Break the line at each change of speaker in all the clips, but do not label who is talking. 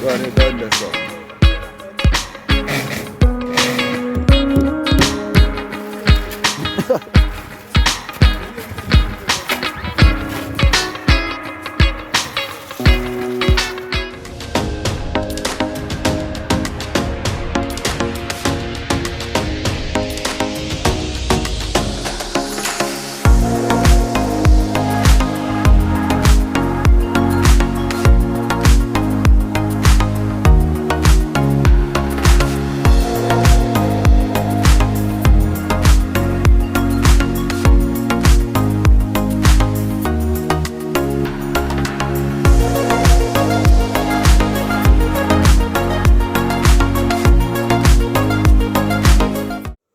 Run it down there, so.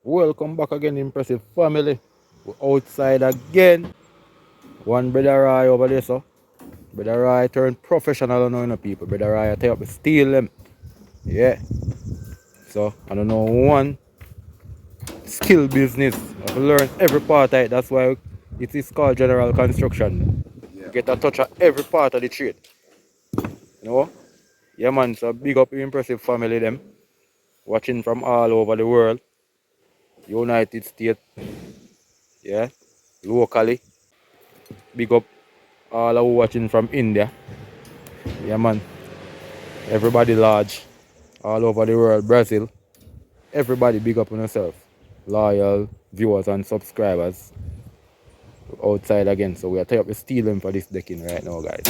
Welcome back again, impressive family. We're outside again. One brother Roy over there, so. Brother Roy turned professional now, you know, people. Brother Roy take up steal them. Yeah. So, I don't know one skill business. I've learned every part of it. That's why it is called general construction. You get a touch of every part of the trade. You know? Yeah, man. So, big up impressive family, them. Watching from all over the world. United States. Yeah. Locally. Big up all who watching from India. Yeah, man. Everybody large. All over the world. Brazil. Everybody big up on yourself. Loyal viewers and subscribers. Outside again. So we are tired of stealing for this decking right now, guys.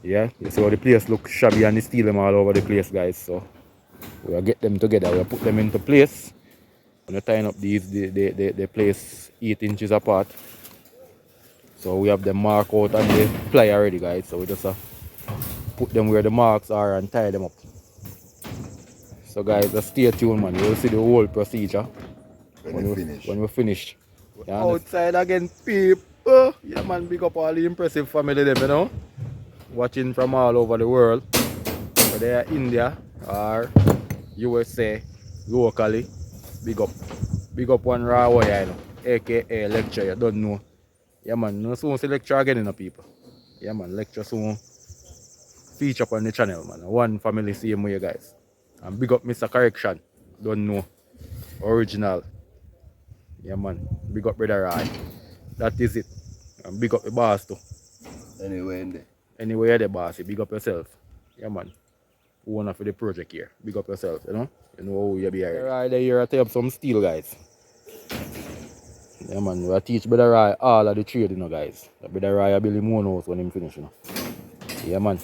Yeah. You see how the place look shabby and they steal them all over the place, guys. So we will get them together. We will put them into place. We're going to tie up these, the place 8 inches apart. So we have them marked out and the ply already, guys. So we just put them where the marks are and tie them up. So guys, just stay tuned, man. You'll see the whole procedure when we finish. Yeah, outside again, people. Yeah, man, big up all the impressive family them, you know. Watching from all over the world. Whether they are India or USA, locally. Big up. Big up one raw wire, you know. AKA lecture, you don't know. Yeah, man, no soon see lecture again, you know, people. Yeah, man, lecture soon feature up on the channel, man. One family same way, guys. And big up Mr. Correction. Don't know. Original. Yeah, man. Big up Brother Roy. That is it. And big up the boss too.
Anyway, in there.
Anyway, the boss, you big up yourself. Yeah, man. Owner for the project here. Big up yourself, you know? You know how you be here. Right there, I take up some steel, guys. Yeah, man. We teach Brother Roy all of the trade, you know, guys. Brother Roy build him own house when him finish, you know. Yeah, man.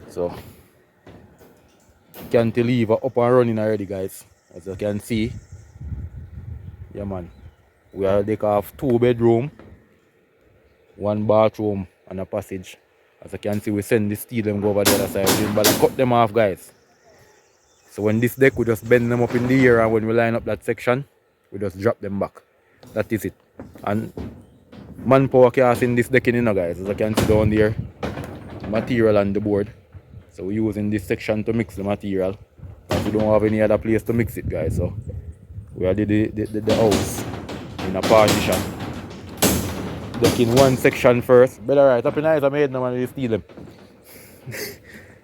So, cantilever up and running already, guys. As you can see. Yeah, man. We are take off 2 bedroom, 1 bathroom and a passage. As you can see, we send the steel them go over the other side. But I cut them off, guys. So when this deck, we just bend them up in the air, and when we line up that section, we just drop them back. That is it. And manpower cast in this decking, you know, guys. As you can see down there, material on the board. So we're using this section to mix the material. But we don't have any other place to mix it, guys. So we are the house in a partition. Decking one section first. Better right up in eyes, I made no man will steal them.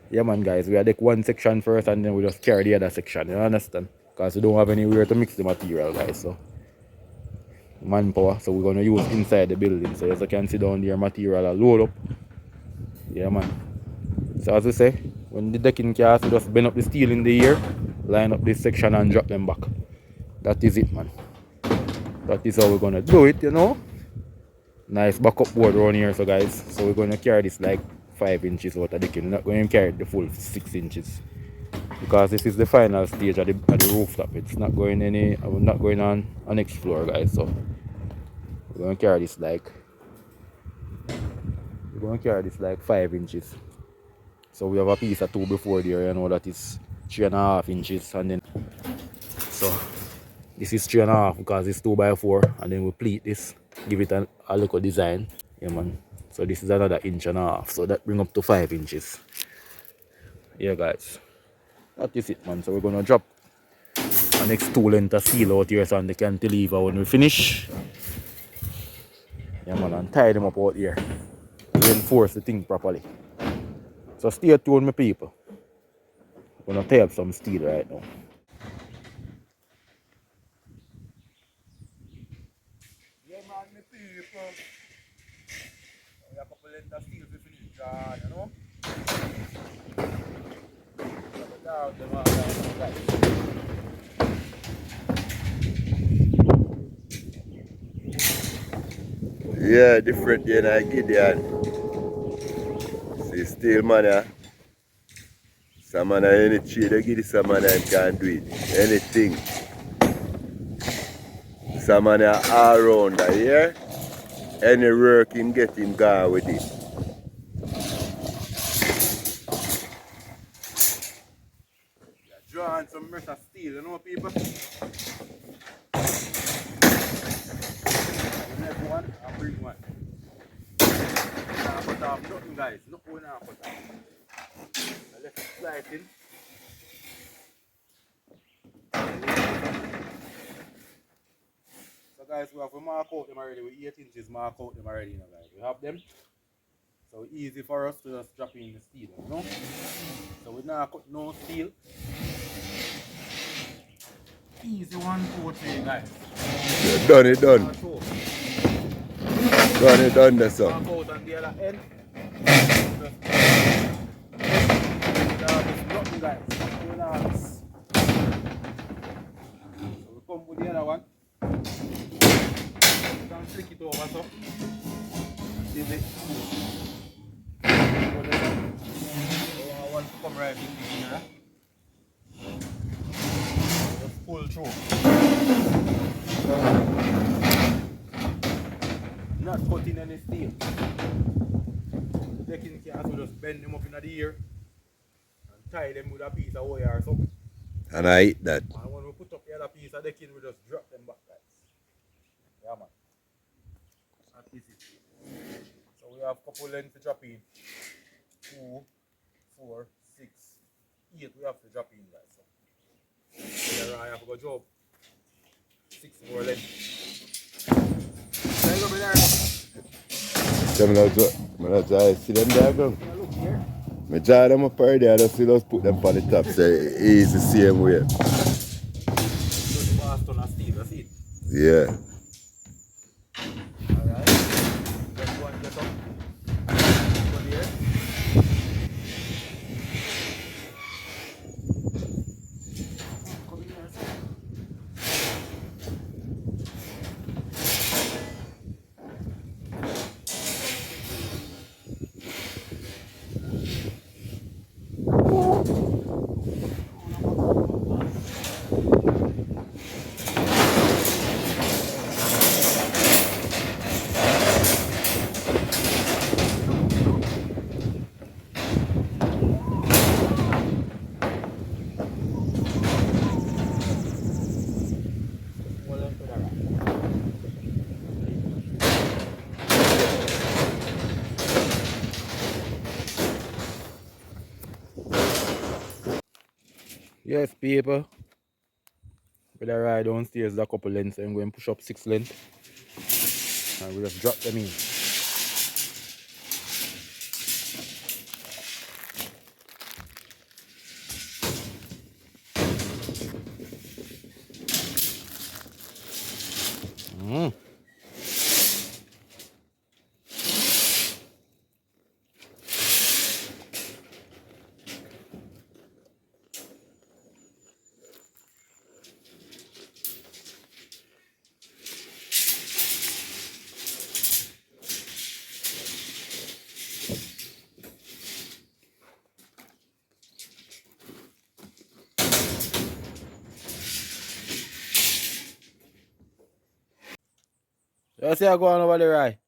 Yeah, man, guys, we are deck one section first and then we just carry the other section. You understand? Because we don't have anywhere to mix the material, guys. So manpower, so we're gonna use inside the building. So as you can see down there, material are load up. Yeah, man. So as we say, when the decking cast, we just bend up the steel in the air, line up this section and drop them back. That is it, man. That is how we're gonna do it, you know. Nice backup board around here, so guys. So we're gonna carry this like 5 inches out of the decking. We're not going to carry the full 6 inches. Because this is the final stage of the rooftop. It's not going I'm not going on next floor, guys. So we're gonna carry this like 5 inches. So we have a piece of 2 before there, you know, that is 3.5 inches, and then so this is 3.5 because it's 2x4, and then we pleat this, give it a little design. Yeah, man. So this is another 1.5 inches, so that bring up to 5 inches. Yeah, guys, that is it, man. So we're gonna drop the next 2 length of steel out here so on the cantilever when we finish. Yeah, man, and tie them up out here, reinforce the thing properly. So stay tuned, my people. I'm gonna tear up some steel right now. Yeah, man, my people. We have a couple length of steel to finish, John, you know?
Yeah, different than I Gideon. See, still man, some man any trade they give some man can do it. Anything. Some man all around the year. Any work him get him gone with it.
Yeah, drawing some mesh of steel, you know, people? The next one, I'll bring one. Nah, cut off nothing, guys. Nothing will not cut off. I left it slicing. So, guys, we have to mark out them already. We 8 inches mark out them already, you know, guys. We have them. So, easy for us to just drop in the steel, you know? So, we now cut no steel. Easy 1, 2, 3, guys.
Yeah, done it done. Done it done there, so.
Mark out on the other end. Just nothing, guys. Nothing else. So, we come with the other one. You can flick it over, so. This is it. I want to come right in here. Just pull through. Not cutting any steel. Taking cans, we just bend them up in the ear and tie them with a piece of wire or something.
And I eat that.
And when we put up the other piece of decking, we just drop them back, guys. Yeah, man. That is it. So we have a couple lengths to drop in. 2, 4, 6, 8 we have to drop in, guys. So here I have to go job. 6 more lengths. There you go, brother.
I'm try see them there, bro.
Yeah, look here.
I draw them up already, I just put them on the top, so it's the same way.
Just fast on a steel, that's it.
Yeah.
Alright. Just one get up. Go there. Come in here, sir. Well, then, to the right. Yes, people. With a ride downstairs a couple lengths and go and push up 6 lengths. And we just drop them in. You see I go on over the ride.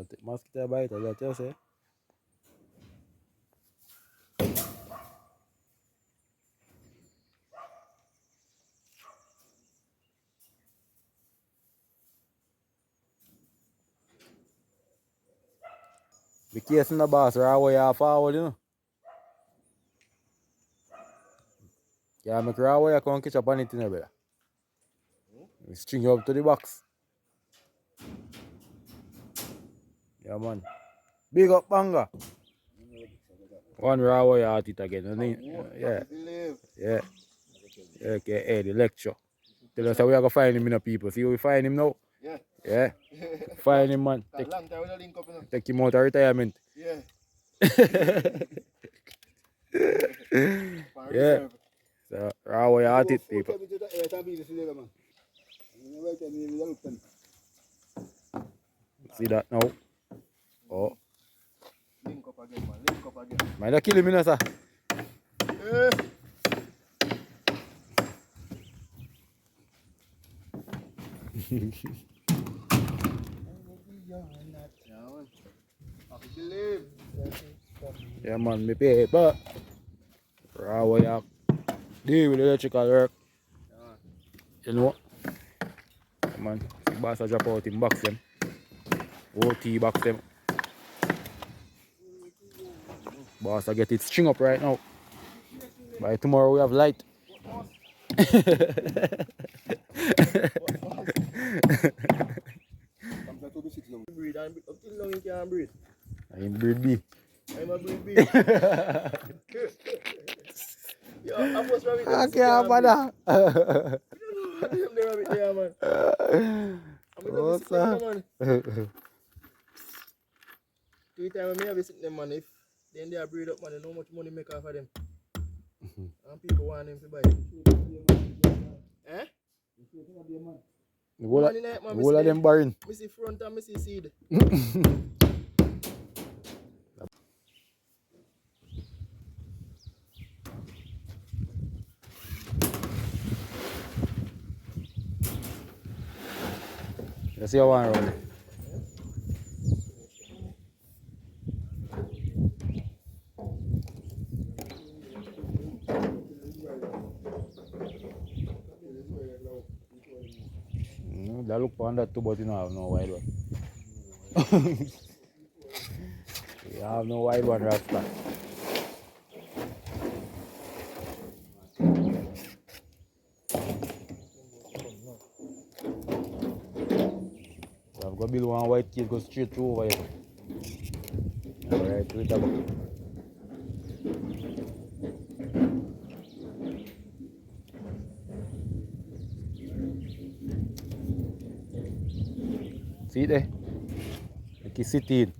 Take mosquito bite, is that you say? Be careful in the boss, or away you forward, you know. Yeah, make her away, you can't catch up on it, you know, brother. We string you up to the box. Yeah, man. Big up, Banga. One raw way at it again. Yeah. Yeah. Okay, the lecture. Tell us how we are going to find him in the people. See how we find him now?
Yeah.
Yeah. Find him, man.
Long time we don't link up, you know.
Take him out of retirement.
Yeah.
Yeah. So, raw way at it, people. See that now? Oh.
Link up again, man. Link up again.
Mind kill him, sir. Yeah, man, me pay, but raw way up. Deal with electrical work. You know? Yeah, man, the boss a drop out in box them. OT box them. Boss I get it string up right now. By tomorrow we have light.
Breathe and up till now you can't breathe.
I'm breed B.
I'm a breathe B. Yo, I must rabbit them.
I can't bother.
Them the rabbit there, man. I'm gonna
Oh,
visit them,
sir.
man. 3 times I visit them, man. If then they are breed up, man, they know how much money make off of them. And people want them to buy it. Eh?
The whole of them barren.
I see front and I see seed.
You see how one run. That look on that too, but you don't have no wide one. You have no wide one, Rasta. So I've got to build one white kid, go straight through over here. Alright, wait a minute. See it there? Like you sit in.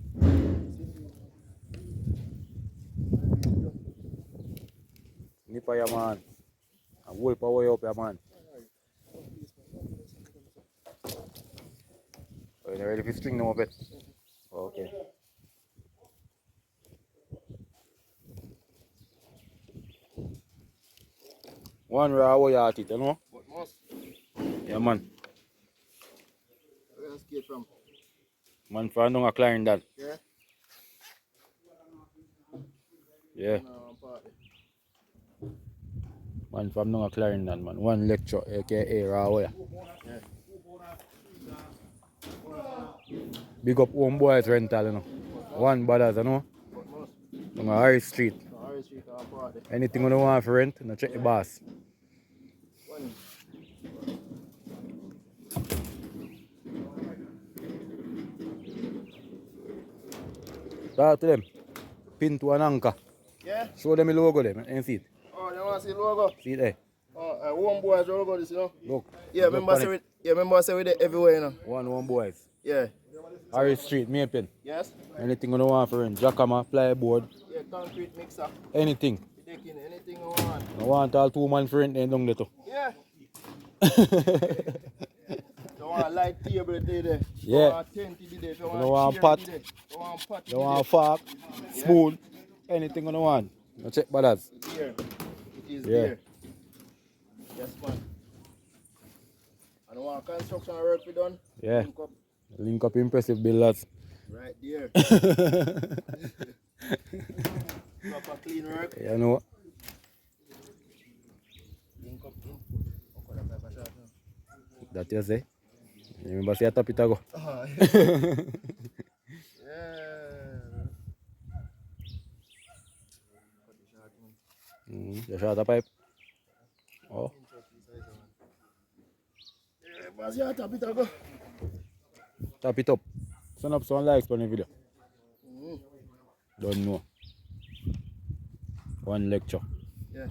Nip your man. And wolf away up your man. Are you ready for string them up it? Okay. One raw way at it, you know?
But most,
Yeah, man.
where you skate from?
Man, for a Clarendon.
Yeah?
Yeah.
No, party.
Man from Nunga Clarendon, man. One lecture, aka Rawaya.
Yeah.
Big up home boys rental, you know. One brothers, you know.
But most,
Nunga Harry Street.
no, Harry Street or party.
Anything you want for rent, no check the boss.
One.
Talk to them. Pin to an anchor.
Yeah?
Show them the logo there, and see it.
Oh, you want to see the logo?
See it there.
Oh, one boy's logo this, you know?
Look.
Yeah,
Look
remember
on
say
it.
it. Yeah, remember say it everywhere, you know?
One boys.
Yeah.
Harry Street, Maple.
Yes?
Anything you want for rent. Jacama, plyboard,
Yeah, concrete mixer.
anything.
Decking, anything you want.
I want all 2 man for rent then down there too.
Yeah. You want a light table there.
Yeah.
You want a tent there. You
want
want a
pot.
chair there. You want pot
You want a fork, spoon, anything you want. No check brothers.
Here. It is
Yeah.
there. Yes, man. And you want construction work we done?
Yeah.
Link up
Link up impressive builders.
right there. Proper clean work.
You know.
Link up input. Okay, that paper shot now.
That you say. You remember say a top it a go.
Yeah.
You shot a pipe. Oh.
Yeah, boss, yeah, tap it a go.
Tap it up. Send up some likes on the video. Don't know. One lecture.
Yeah.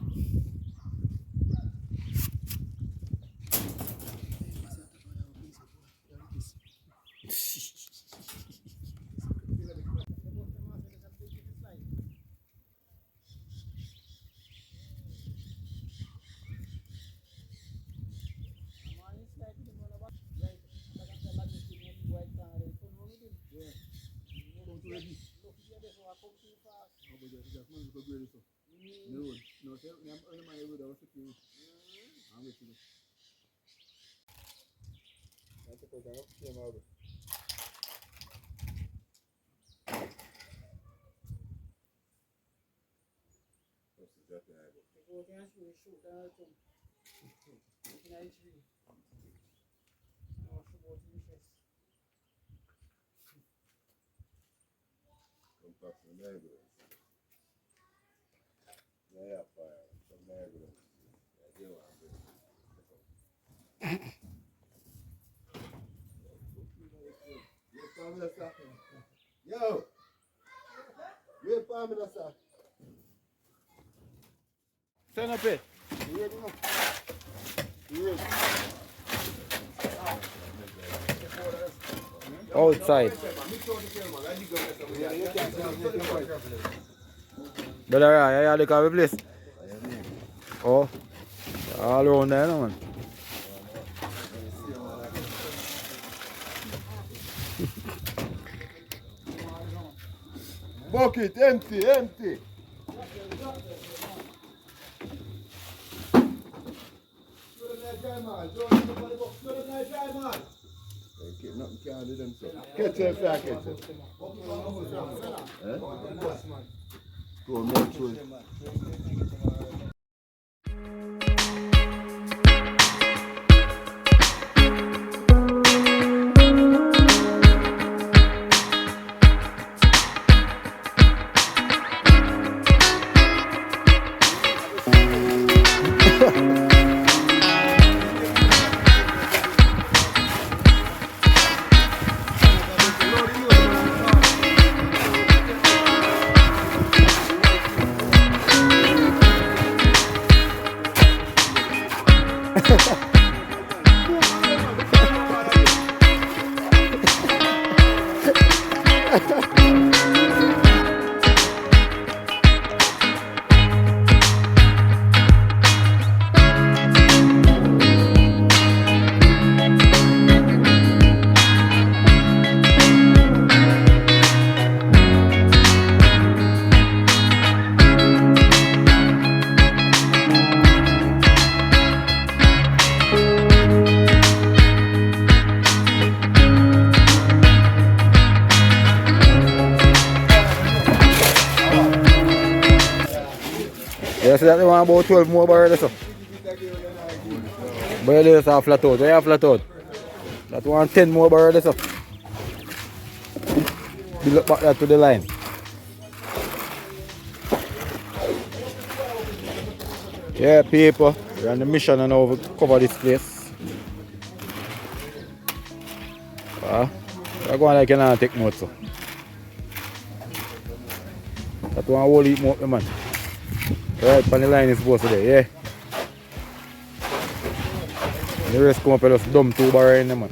Yo! Wait for me, sir.
Send up it.
You ready now? You ready?
Outside. Brother, I look at the place. Oh, all around there, no, man.
Bucket, empty, empty. Nothing can do them so. Catch them, fair catch them. Go make sure.
You see that they want about 12 more barrels so. But there's a flat out. Where you have flat out? That one 10 more barrels so. Build up back that to the line. Yeah, people, we're on the mission and now to cover this place. We're going like you not take notes so. That one whole heap more, man. Right, on the line is supposed to be, yeah. The rest come up and just dump 2 barrels in there, man.